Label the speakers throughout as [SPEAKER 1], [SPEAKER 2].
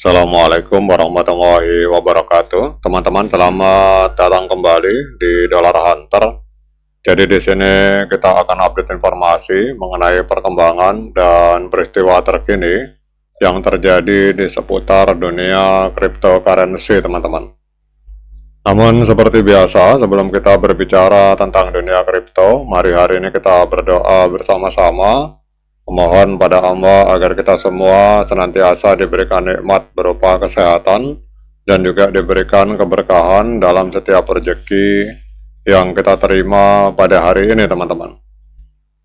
[SPEAKER 1] Assalamualaikum warahmatullahi wabarakatuh. Teman-teman, selamat datang kembali di Dollar Hunter. Jadi di sini kita akan update informasi mengenai perkembangan dan peristiwa terkini yang terjadi di seputar dunia cryptocurrency, teman-teman. Namun seperti biasa, sebelum kita berbicara tentang dunia kripto, mari hari ini kita berdoa bersama-sama. Memohon pada Allah agar kita semua senantiasa diberikan nikmat berupa kesehatan dan juga diberikan keberkahan dalam setiap rezeki yang kita terima pada hari ini, teman-teman.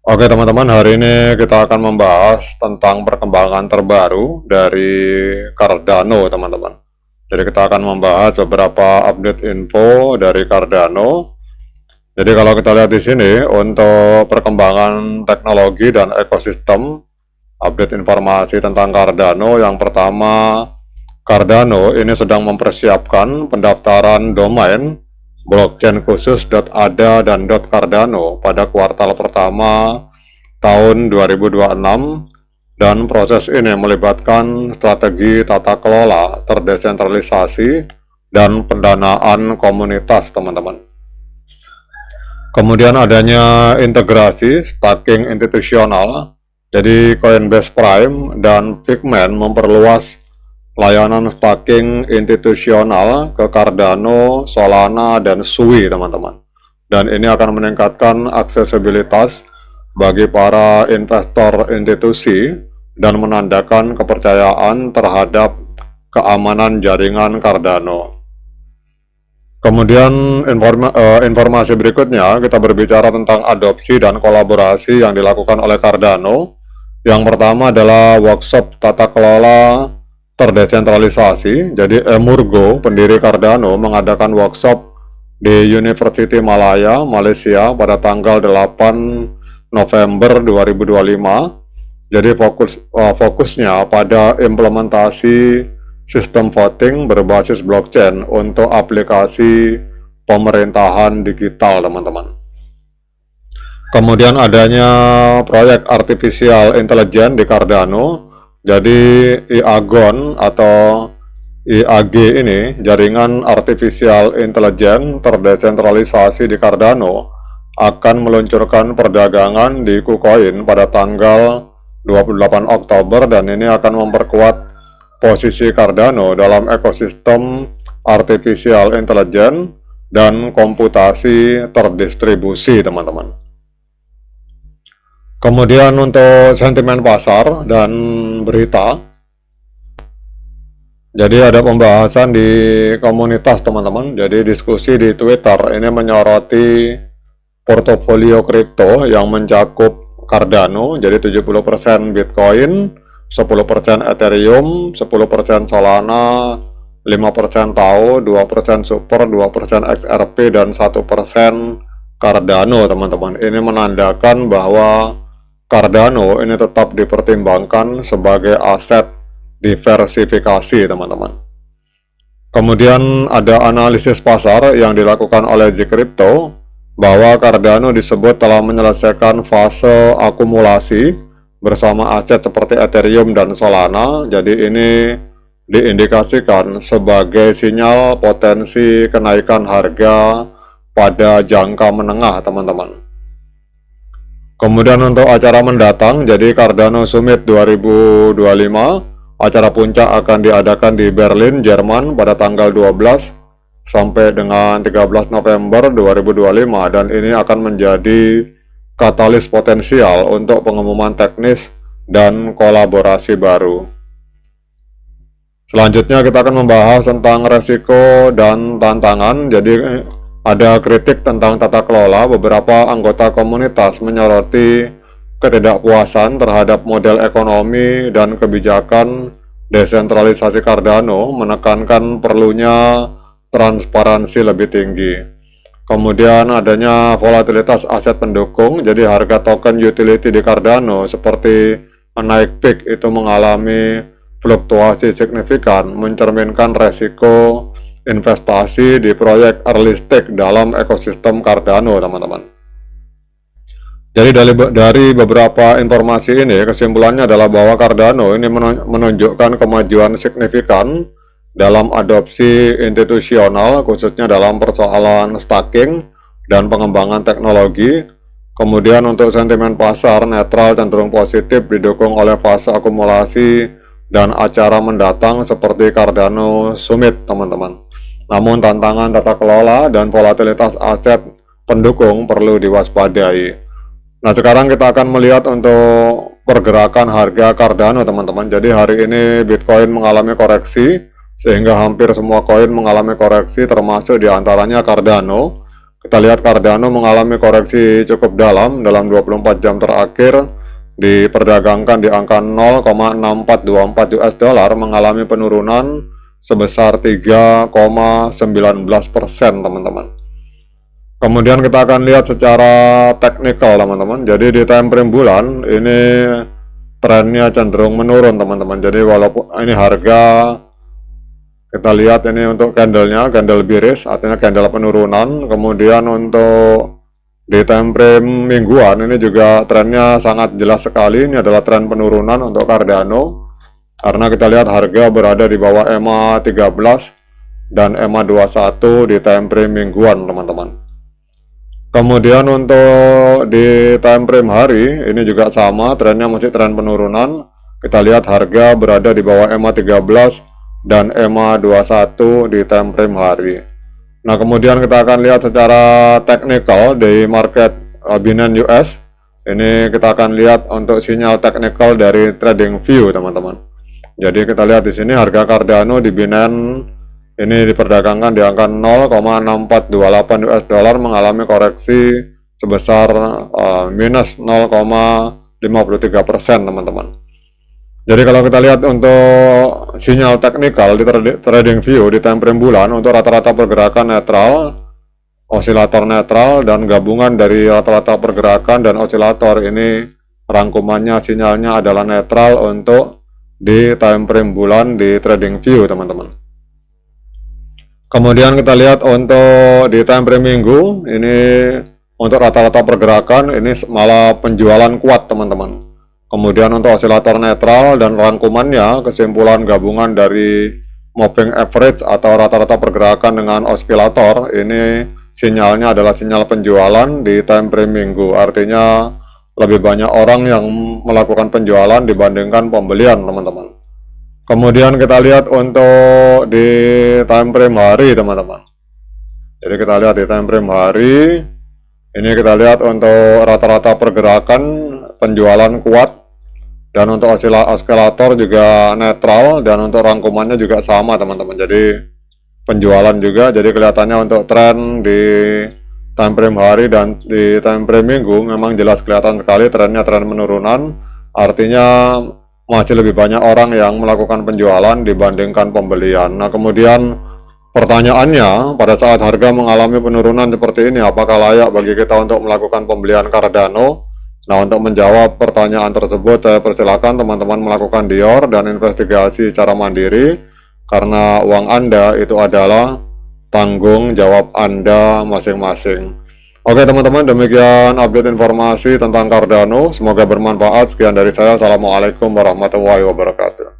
[SPEAKER 1] Oke teman-teman, hari ini kita akan membahas tentang perkembangan terbaru dari Cardano, teman-teman. Jadi kita akan membahas beberapa update info dari Cardano. Jadi kalau kita lihat di sini untuk perkembangan teknologi dan ekosistem, update informasi tentang Cardano. Yang pertama, Cardano ini sedang mempersiapkan pendaftaran domain blockchain khusus .ada dan .cardano pada kuartal pertama tahun 2026, dan proses ini melibatkan strategi tata kelola terdesentralisasi dan pendanaan komunitas, teman-teman. Kemudian adanya integrasi staking institusional, jadi Coinbase Prime dan Figment memperluas layanan staking institusional ke Cardano, Solana, dan Sui, teman-teman. Dan ini akan meningkatkan aksesibilitas bagi para investor institusi dan menandakan kepercayaan terhadap keamanan jaringan Cardano. Kemudian informasi berikutnya kita berbicara tentang adopsi dan kolaborasi yang dilakukan oleh Cardano. Yang pertama adalah workshop tata kelola terdesentralisasi. Jadi Emurgo, pendiri Cardano, mengadakan workshop di University Malaya, Malaysia pada tanggal 8 November 2025. Jadi fokusnya pada implementasi sistem voting berbasis blockchain untuk aplikasi pemerintahan digital, teman-teman. Kemudian adanya proyek artificial intelligence di Cardano. Jadi IAGON atau IAG ini, jaringan artificial intelligence terdesentralisasi di Cardano, akan meluncurkan perdagangan di KuCoin pada tanggal 28 Oktober, dan ini akan memperkuat posisi Cardano dalam ekosistem artificial intelligence dan komputasi terdistribusi, teman-teman. Kemudian untuk sentimen pasar dan berita, jadi ada pembahasan di komunitas, teman-teman. Jadi diskusi di Twitter ini menyoroti portofolio kripto yang mencakup Cardano, jadi 70% Bitcoin, 10% Ethereum, 10% Solana, 5% Tau, 2% Super, 2% XRP, dan 1% Cardano, teman-teman. Ini menandakan bahwa Cardano ini tetap dipertimbangkan sebagai aset diversifikasi, teman-teman. Kemudian ada analisis pasar yang dilakukan oleh Zcrypto bahwa Cardano disebut telah menyelesaikan fase akumulasi bersama aset seperti Ethereum dan Solana. Jadi ini diindikasikan sebagai sinyal potensi kenaikan harga pada jangka menengah, teman-teman. Kemudian untuk acara mendatang, jadi Cardano Summit 2025, acara puncak akan diadakan di Berlin, Jerman pada tanggal 12 sampai dengan 13 November 2025, dan ini akan menjadi katalis potensial untuk pengumuman teknis dan kolaborasi baru. Selanjutnya kita akan membahas tentang resiko dan tantangan. Jadi ada kritik tentang tata kelola. Beberapa anggota komunitas menyoroti ketidakpuasan terhadap model ekonomi dan kebijakan desentralisasi Cardano, menekankan perlunya transparansi lebih tinggi. Kemudian adanya volatilitas aset pendukung, jadi harga token utility di Cardano seperti naik peak itu mengalami fluktuasi signifikan, mencerminkan resiko investasi di proyek early stage dalam ekosistem Cardano, teman-teman. Jadi dari beberapa informasi ini, kesimpulannya adalah bahwa Cardano ini menunjukkan kemajuan signifikan dalam adopsi institusional, khususnya dalam persoalan staking dan pengembangan teknologi. Kemudian untuk sentimen pasar netral cenderung positif, didukung oleh fase akumulasi dan acara mendatang seperti Cardano Summit, teman-teman. Namun tantangan tata kelola dan volatilitas aset pendukung perlu diwaspadai. Nah, sekarang kita akan melihat untuk pergerakan harga Cardano, teman-teman. Jadi hari ini Bitcoin mengalami koreksi, sehingga hampir semua koin mengalami koreksi, termasuk diantaranya Cardano. Kita lihat Cardano mengalami koreksi cukup dalam 24 jam terakhir, diperdagangkan di angka 0,6424 US dollar, mengalami penurunan sebesar 3,19%, teman-teman. Kemudian kita akan lihat secara teknikal, teman-teman. Jadi di time frame bulan ini trennya cenderung menurun, teman-teman. Jadi walaupun ini harga, kita lihat ini untuk candlenya, candle bearish, artinya candle penurunan. Kemudian untuk di time frame mingguan ini juga trennya sangat jelas sekali. Ini adalah tren penurunan untuk Cardano, karena kita lihat harga berada di bawah EMA 13 dan EMA 21 di time frame mingguan, teman-teman. Kemudian untuk di time frame hari ini juga sama, trennya masih tren penurunan. Kita lihat harga berada di bawah EMA 13 dan EMA 21 di time frame hari. Nah, kemudian kita akan lihat secara teknikal di market Binance US. Ini kita akan lihat untuk sinyal teknikal dari TradingView, teman-teman. Jadi kita lihat di sini harga Cardano di Binance ini diperdagangkan di angka 0,6428 US dollar, mengalami koreksi sebesar minus 0,53%, teman-teman. Jadi kalau kita lihat untuk sinyal teknikal di TradingView di time frame bulan, untuk rata-rata pergerakan netral, osilator netral, dan gabungan dari rata-rata pergerakan dan osilator ini rangkumannya sinyalnya adalah netral untuk di time frame bulan di TradingView, teman-teman. Kemudian kita lihat untuk di time frame minggu ini untuk rata-rata pergerakan ini malah penjualan kuat, teman-teman. Kemudian untuk osilator netral dan rangkumannya, kesimpulan gabungan dari moving average atau rata-rata pergerakan dengan osilator ini sinyalnya adalah sinyal penjualan di time frame minggu. Artinya lebih banyak orang yang melakukan penjualan dibandingkan pembelian, teman-teman. Kemudian kita lihat untuk di time frame hari, teman-teman. Jadi kita lihat di time frame hari, ini kita lihat untuk rata-rata pergerakan penjualan kuat, dan untuk osilator juga netral, dan untuk rangkumannya juga sama, teman-teman. Jadi penjualan juga, jadi kelihatannya untuk tren di time frame hari dan di time frame minggu memang jelas kelihatan sekali trennya tren penurunan. Artinya masih lebih banyak orang yang melakukan penjualan dibandingkan pembelian. Nah, kemudian pertanyaannya, pada saat harga mengalami penurunan seperti ini, apakah layak bagi kita untuk melakukan pembelian Cardano? Nah, untuk menjawab pertanyaan tersebut, saya persilakan teman-teman melakukan dior dan investigasi secara mandiri, karena uang Anda itu adalah tanggung jawab Anda masing-masing. Oke, teman-teman, demikian update informasi tentang Cardano. Semoga bermanfaat. Sekian dari saya. Assalamualaikum warahmatullahi wabarakatuh.